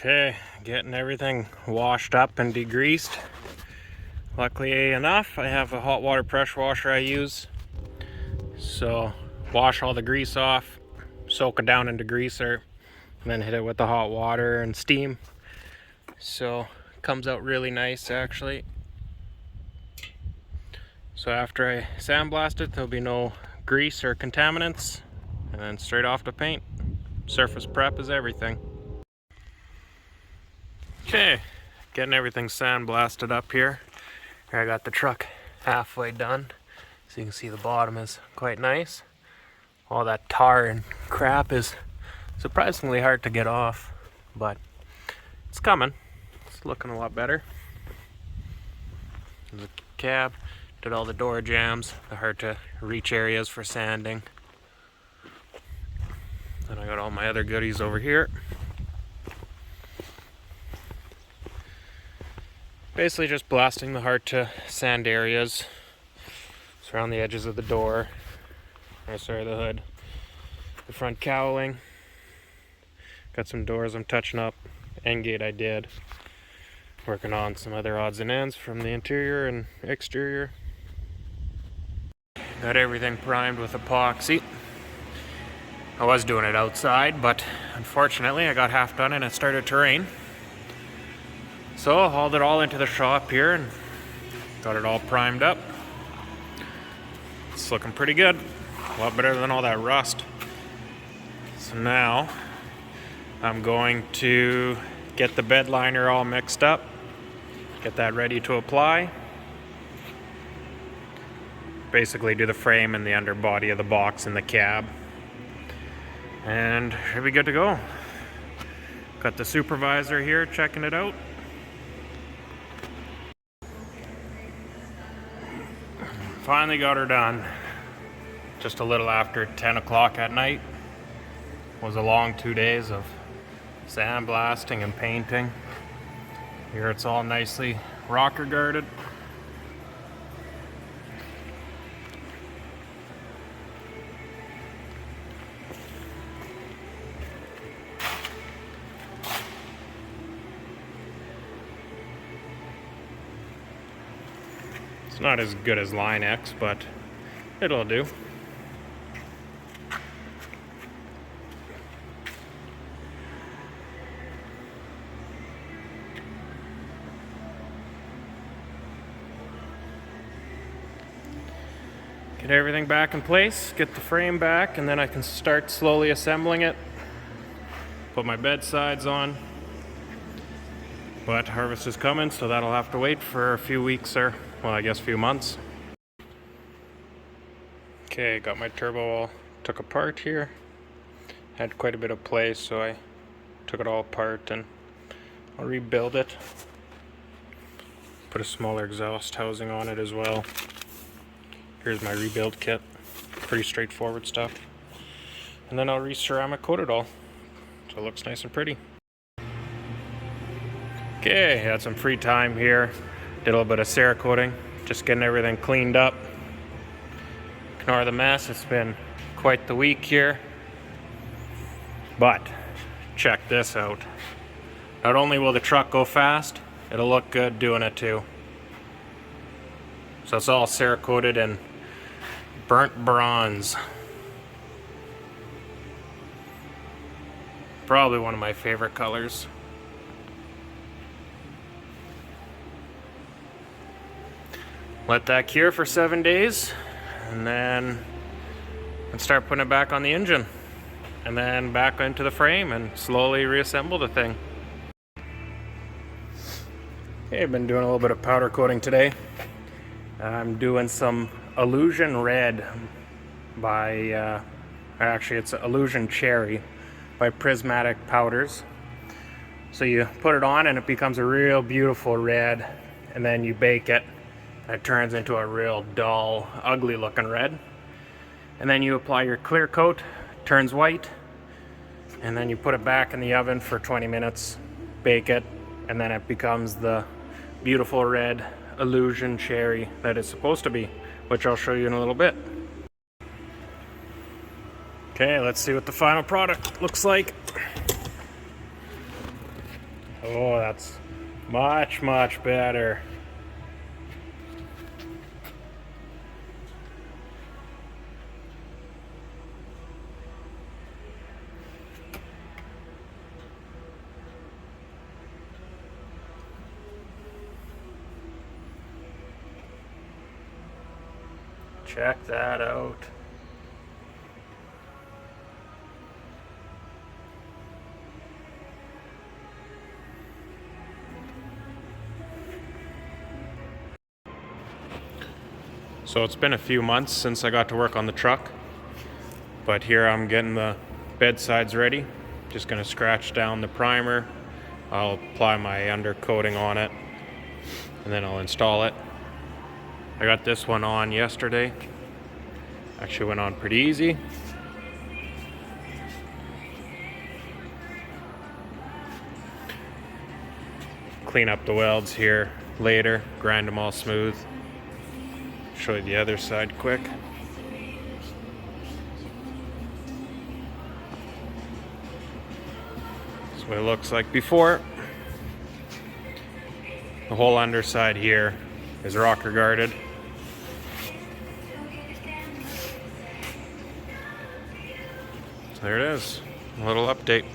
Okay, getting everything washed up and degreased. Luckily enough, I have a hot water pressure washer I use. So wash all the grease off, soak it down into degreaser, and then hit it with the hot water and steam. So it comes out really nice actually. So after I sandblast it, there'll be no grease or contaminants, and then straight off to paint. Surface prep is everything. Okay, getting everything sandblasted up here. Here I got the truck halfway done. So you can see the bottom is quite nice. All that tar and crap is surprisingly hard to get off, but it's coming. It's looking a lot better. The cab, did all the door jambs, the hard to reach areas for sanding. Then I got all my other goodies over here. Basically just blasting the hard to sand areas. It's around the edges of the door, or sorry, the hood. The front cowling. Got some doors I'm touching up. End gate I did. Working on some other odds and ends from the interior and exterior. Got everything primed with epoxy. I was doing it outside, but unfortunately I got half done and it started to rain. So I hauled it all into the shop here and got it all primed up. It's looking pretty good. A lot better than all that rust. So now I'm going to get the bed liner all mixed up. Get that ready to apply. Basically do the frame and the underbody of the box and the cab. And should be good to go. Got the supervisor here checking it out. Finally got her done. Just a little after 10 o'clock at night. Was a long 2 days of sandblasting and painting. Here it's all nicely rocker guarded. It's not as good as Line X, but it'll do. Get everything back in place, get the frame back, and then I can start slowly assembling it. Put my bed sides on. But harvest is coming, so that'll have to wait for a few weeks or, well, I guess a few months. Okay, got my turbo all took apart here. Had quite a bit of play, so I took it all apart and I'll rebuild it. Put a smaller exhaust housing on it as well. Here's my rebuild kit. Pretty straightforward stuff. And then I'll re-ceramic coat it all, so it looks nice and pretty. Okay, had some free time here. Did a little bit of Cerakoting, just getting everything cleaned up. Ignore the mess, it's been quite the week here. But check this out. Not only will the truck go fast, it'll look good doing it too. So it's all Cerakoted in burnt bronze. Probably one of my favorite colors. Let that cure for 7 days, and then start putting it back on the engine, and then back into the frame and slowly reassemble the thing. Okay, I've been doing a little bit of powder coating today. I'm doing some Illusion Red by, actually it's Illusion Cherry by Prismatic Powders. So you put it on and it becomes a real beautiful red, and then you bake it. It turns into a real dull, ugly looking red. And then you apply your clear coat, turns white, and then you put it back in the oven for 20 minutes, bake it, and then it becomes the beautiful red Illusion Cherry that it's supposed to be, which I'll show you in a little bit. Okay, let's see what the final product looks like. Oh, that's much, much better. Check that out. So it's been a few months since I got to work on the truck, but here I'm getting the bed sides ready. Just gonna scratch down the primer. I'll apply my undercoating on it, and then I'll install it. I got this one on yesterday. Actually went on pretty easy. Clean up the welds here later, grind them all smooth. Show you the other side quick. That's what it looks like before. The whole underside here is rocker guarded. So there it is, a little update.